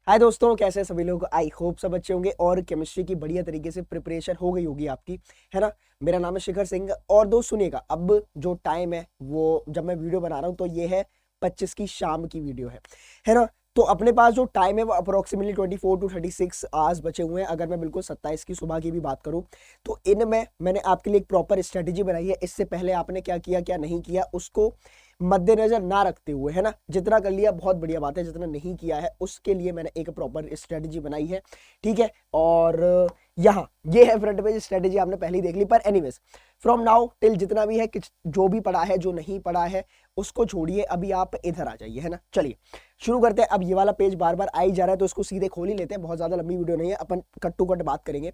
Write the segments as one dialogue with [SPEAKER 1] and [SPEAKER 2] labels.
[SPEAKER 1] हाय दोस्तों, कैसे हैं सभी लोग। आई होप सब अच्छे होंगे और केमिस्ट्री की बढ़िया तरीके से प्रिपरेशन हो गई होगी आपकी, है ना। मेरा नाम है शिखर सिंह और दोस्त सुनिएगा, अब जो टाइम है वो जब मैं वीडियो बना रहा हूँ तो ये है 25 की शाम की वीडियो है ना। तो अपने पास जो टाइम है वो अप्रोक्सीमेटली 24 to 36 आवर्स बचे हुए हैं। अगर मैं बिल्कुल 27 की सुबह की भी बात करूँ तो इनमें मैंने आपके लिए एक प्रॉपर स्ट्रेटेजी बनाई है। इससे पहले आपने क्या किया क्या नहीं किया उसको मद्देनजर ना रखते हुए, है ना, जितना कर लिया बहुत बढ़िया बात है, जितना नहीं किया है उसके लिए मैंने एक प्रॉपर स्ट्रेटजी बनाई है। ठीक है, और यहाँ ये है फ्रंट पेज स्ट्रेटजी, आपने पहले ही देख ली। पर एनीवेज, फ्रॉम नाउ टिल जितना भी है जो भी पढ़ा है जो नहीं पढ़ा है उसको छोड़िए, अभी आप इधर आ जाइए, है ना। चलिए शुरू करते हैं। अब ये वाला पेज बार बार आ ही जा रहा है तो इसको सीधे खोल ही लेते हैं, बहुत ज्यादा लंबी वीडियो नहीं है, अपन कट टू कट बात करेंगे।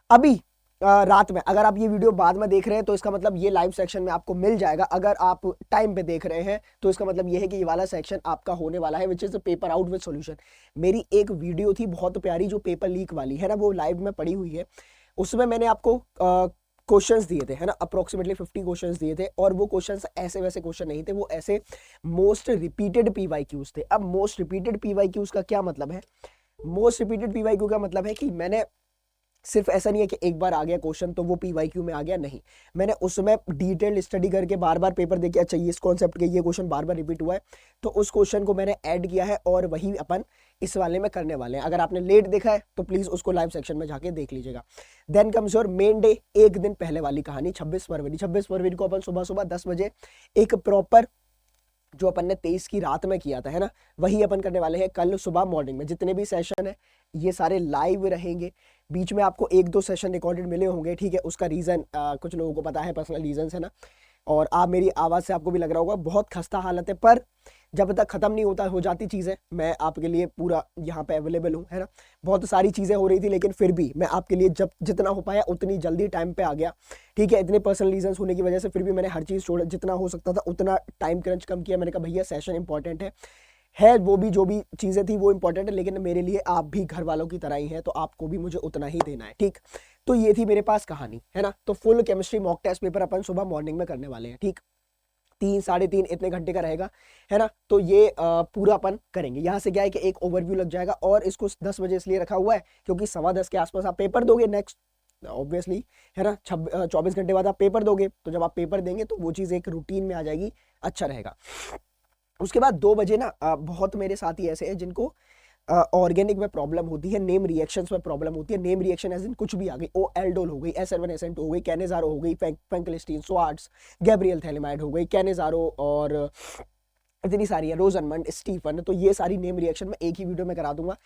[SPEAKER 1] अभी रात में अगर आप ये वीडियो बाद में देख रहे हैं तो इसका मतलब ये लाइव सेक्शन में आपको मिल जाएगा। अगर आप टाइम पे देख रहे हैं तो इसका मतलब ये है कि ये वाला सेक्शन आपका होने वाला है, which is paper out with solution. मेरी एक वीडियो थी बहुत प्यारी जो पेपर लीक वाली है ना, वो लाइव में पड़ी हुई है। उसमें मैंने आपको क्वेश्चंस दिए थे, है ना, अप्रोक्सीमेटली 50 क्वेश्चंस दिए थे। और वो क्वेश्चंस ऐसे वैसे क्वेश्चन नहीं थे, वो ऐसे मोस्ट रिपीटेड पीवाईक्यूज थे। अब मोस्ट रिपीटेड पीवाईक्यूज का क्या मतलब है? मोस्ट रिपीटेड पीवाईक्यू का मतलब है कि मैंने सिर्फ ऐसा नहीं है कि एक बार आ गया क्वेश्चन तो वो पीवाईक्यू में आ गया, नहीं, मैंने उसमें डिटेल स्टडी करके बार बार पेपर देके अच्छा ये इस कॉन्सेप्ट के ये क्वेश्चन बार बार रिपीट हुआ है तो उस क्वेश्चन को मैंने ऐड किया है और वही अपन इस वाले में करने वाले हैं। अगर आपने लेट देखा है तो प्लीज उसको लाइव सेक्शन में जाके देख लीजिएगा। Then comes your main day, एक दिन पहले वाली कहानी 26 फरवरी। 26 फरवरी को अपन सुबह सुबह 10 बजे एक प्रॉपर जो अपन ने 23 की रात में किया था, है ना, वही अपन करने वाले हैं कल सुबह मॉर्निंग में। जितने भी सेशन है ये सारे लाइव रहेंगे। बीच में आपको एक दो सेशन रिकॉर्डेड मिले होंगे, ठीक है, उसका रीज़न कुछ लोगों को पता है, पर्सनल रीजंस है ना। और आप मेरी आवाज़ से आपको भी लग रहा होगा बहुत खस्ता हालत है, पर जब तक ख़त्म नहीं होता हो जाती चीज़ें, मैं आपके लिए पूरा यहाँ पे अवेलेबल हूँ, है ना। बहुत सारी चीज़ें हो रही थी लेकिन फिर भी मैं आपके लिए जब जितना हो पाया उतनी जल्दी टाइम पे आ गया। ठीक है, इतने पर्सनल रीजंस होने की वजह से फिर भी मैंने हर चीज़ छोड़, जितना हो सकता था उतना टाइम क्रंच कम किया। मैंने कहा भैया सेशन इंपॉर्टेंट है वो भी, जो भी चीज़ें थी वो इंपॉर्टेंट है, लेकिन मेरे लिए आप भी घर वालों की तरह ही हैं तो आपको भी मुझे उतना ही देना है, ठीक। तो ये थी मेरे पास कहानी, है ना। तो full chemistry mock test paper अपन सुबह मॉर्निंग में करने वाले हैं, ठीक। 3 साढ़े 3 इतने घंटे का रहेगा, है ना। तो ये पूरा अपन करेंगे। यहाँ से क्या है कि एक ओवरव्यू लग जाएगा और इसको 10 बजे इसलिए रखा हुआ है क्योंकि 10:15 के आसपास आप पेपर दोगे नेक्स्ट, ऑब्वियसली, है ना। 24 घंटे बाद आप पेपर दोगे तो जब आप पेपर देंगे तो वो चीज़ एक रूटीन में आ जाएगी, अच्छा रहेगा। उसके बाद 2 बजे ना बहुत मेरे साथी ऐसे हैं जिनको ऑर्गेनिक में प्रॉब्लम होती है, नेम रिएक्शंस में प्रॉब्लम होती है। नेम रिएक्शन एज इन कुछ भी आ गई, ओ एल्डोल हो गई, SN1SN2 हो गई, कैनेजारो हो गई, फेंकलिस्टीन, स्वार्ट्स, गैब्रियल थैलेमाइड हो गई, कैनेजारो, और इतनी सारी है, रोजनमंड, स्टीफन। तो ये सारी नेम रिएक्शन में एक ही वीडियो में करा दूंगा,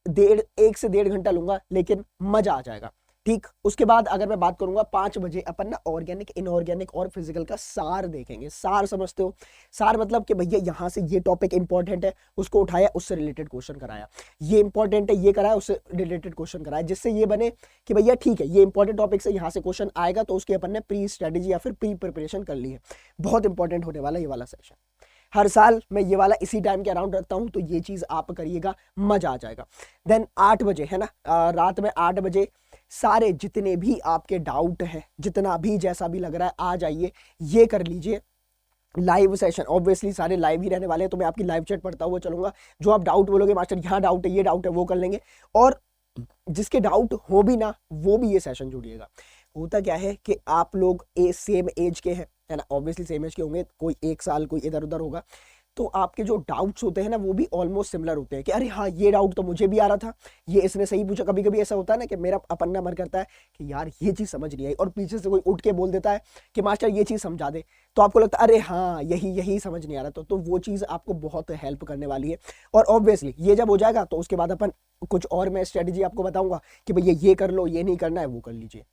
[SPEAKER 1] 1 से 1.5 घंटा लूंगा लेकिन मजा आ जाएगा, ठीक। उसके बाद अगर मैं बात करूंगा 5 बजे अपन ना ऑर्गेनिक, इनऑर्गेनिक और फिजिकल का सार देखेंगे। सार समझते हो? सार मतलब कि भैया यहाँ से ये टॉपिक इंपॉर्टेंट है, उसको उठाया, उससे रिलेटेड क्वेश्चन कराया, ये इंपॉर्टेंट है, ये कराया, उससे रिलेटेड क्वेश्चन कराया, जिससे ये बने कि भैया ठीक है ये इंपॉर्टेंट टॉपिक से यहाँ से क्वेश्चन आएगा तो उसकी अपन ने प्री स्ट्रेटेजी या फिर प्री प्रिपरेशन कर ली है। बहुत इंपॉर्टेंट होने वाला ये वाला सेक्शन। हर साल मैं ये वाला इसी टाइम के अराउंड रखता हूँ तो ये चीज आप करिएगा, मजा आ जाएगा। देन 8 बजे, है ना, रात में 8 बजे सारे जितने भी आपके डाउट है, जितना भी जैसा भी लग रहा है आ जाइए, ये कर लीजिए। लाइव सेशन ऑब्वियसली सारे लाइव ही रहने वाले हैं तो मैं आपकी लाइव चैट पढ़ता हुआ चलूंगा। जो आप डाउट बोलोगे मास्टर यहाँ डाउट है, ये डाउट है, वो कर लेंगे। और जिसके डाउट हो भी ना वो भी ये सेशन जुड़िएगा। होता क्या है कि आप लोग सेम एज के हैं, है ना, ऑब्वियसली सेम एज के होंगे, कोई 1 साल कोई इधर उधर होगा, तो आपके जो डाउट्स होते हैं ना वो भी ऑलमोस्ट सिमिलर होते हैं कि अरे हाँ ये डाउट तो मुझे भी आ रहा था, ये इसने सही पूछा। कभी कभी ऐसा होता है ना कि मेरा अपना मन करता है कि यार ये चीज़ समझ नहीं आई और पीछे से कोई उठ के बोल देता है कि मास्टर ये चीज़ समझा दे, तो आपको लगता है अरे हाँ यही यही समझ नहीं आ रहा। तो वो चीज़ आपको बहुत हेल्प करने वाली है। और ऑब्वियसली ये जब हो जाएगा तो उसके बाद अपन कुछ और मैं स्ट्रेटेजी आपको बताऊंगा कि भैया ये कर लो, ये नहीं करना है वो कर लीजिए,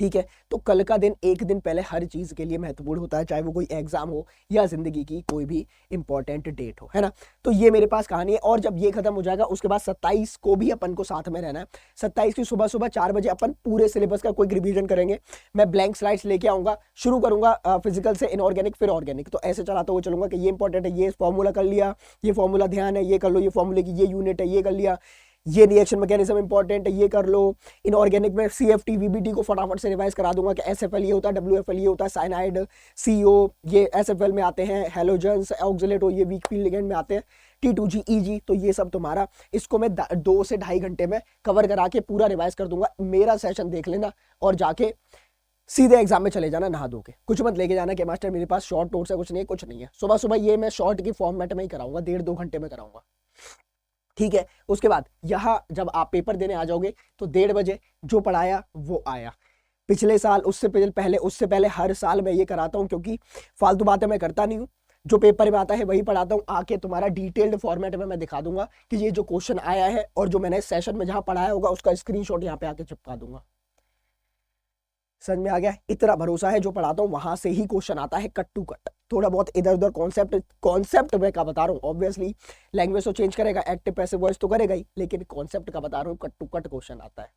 [SPEAKER 1] ठीक है। तो कल का दिन एक दिन पहले हर चीज के लिए महत्वपूर्ण होता है, चाहे वो कोई एग्जाम हो या जिंदगी की कोई भी इंपॉर्टेंट डेट हो, है ना। तो ये मेरे पास कहानी है। और जब ये खत्म हो जाएगा उसके बाद 27 को भी अपन को साथ में रहना है। 27 की सुबह सुबह 4 बजे अपन पूरे सिलेबस का क्विक रिवीजन करेंगे। मैं ब्लैंक स्लाइड्स लेके आऊंगा, शुरू करूंगा फिजिकल से, इनऑर्गेनिक फिर ऑर्गेनिक, तो ऐसे चलाता हुआ चलूंगा कि ये इंपॉर्टेंट है, ये फॉर्मूला कर लिया, ये फॉर्मूला ध्यान है, ये कर लो, ये फॉर्मूले की ये यूनिट है, ये कर लिया, ये रिएक्शन मैकेनिज्म इंपॉर्टेंट है, ये कर लो। इनऑर्गेनिक में CFT VBT को फटाफट से रिवाइज करा दूंगा कि SFL ये होता है, WFL ये होता है, साइनाइड CO ये SFL में आते हैं, हेलोजेंस ऑक्सलेट ये वीक फील्ड लिगेंड में आते हैं, T2G EG, तो ये सब तुम्हारा, इसको मैं 2 से 2.5 घंटे में कवर करा के पूरा रिवाइज कर दूंगा। मेरा सेशन देख लेना और जाके सीधे एग्जाम में चले जाना नहा धो के। कुछ मत लेके जाना कि मास्टर मेरे पास शॉर्ट नोट्स है, कुछ नहीं, कुछ नहीं है। सुबह सुबह ये मैं शॉर्ट की फॉर्मेट में ही कराऊंगा, 1.5-2 घंटे में कराऊंगा, ठीक है। उसके बाद यहाँ जब आप पेपर देने आ जाओगे तो 1:30 बजे जो पढ़ाया वो आया। पिछले साल, उससे पहले हर साल मैं ये कराता हूँ, क्योंकि फालतू बातें मैं करता नहीं हूँ। जो पेपर में आता है वही पढ़ाता हूँ। आके तुम्हारा डिटेल्ड फॉर्मेट में मैं दिखा दूंगा कि ये जो क्वेश्चन आया है, और जो मैंने सेशन में जहां पढ़ाया होगा उसका स्क्रीनशॉट यहाँ पे आके चिपका दूंगा। समझ में आ गया? इतना भरोसा है, जो पढ़ाता हूँ वहां से ही क्वेश्चन आता है कट टू कट। थोड़ा बहुत इधर उधर कॉन्सेप्ट मैं का बता रहा हूँ, ऑब्वियसली लैंग्वेज तो चेंज करेगा, एक्टिव पैसिव वॉइस तो करेगा ही, लेकिन कॉन्सेप्ट का बता रहा हूँ, कट टू कट क्वेश्चन आता है,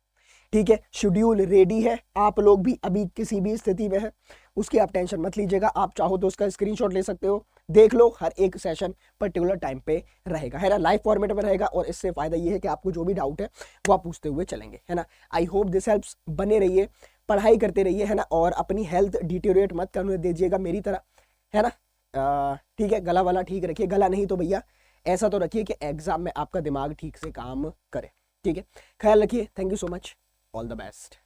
[SPEAKER 1] ठीक है। शेड्यूल रेडी है, आप लोग भी अभी किसी भी स्थिति में है उसकी आप टेंशन मत लीजिएगा। आप चाहो तो उसका स्क्रीनशॉट ले सकते हो, देख लो। हर एक सेशन पर्टिकुलर टाइम पे रहेगा, है ना, लाइव फॉर्मेट में रहेगा। और इससे फायदा ये है कि आपको जो भी डाउट है वो आप पूछते हुए चलेंगे, है ना। I hope this helps. बने रहिए, पढ़ाई करते रहिए, है ना, और अपनी हेल्थ डिटेरियोरेट मत करने दीजिएगा मेरी तरह, है ना। ठीक है, गला वाला ठीक रखिए, गला नहीं तो भैया ऐसा तो रखिए कि एग्जाम में आपका दिमाग ठीक से काम करे, ठीक है। ख्याल रखिए, thank you so much, all the best.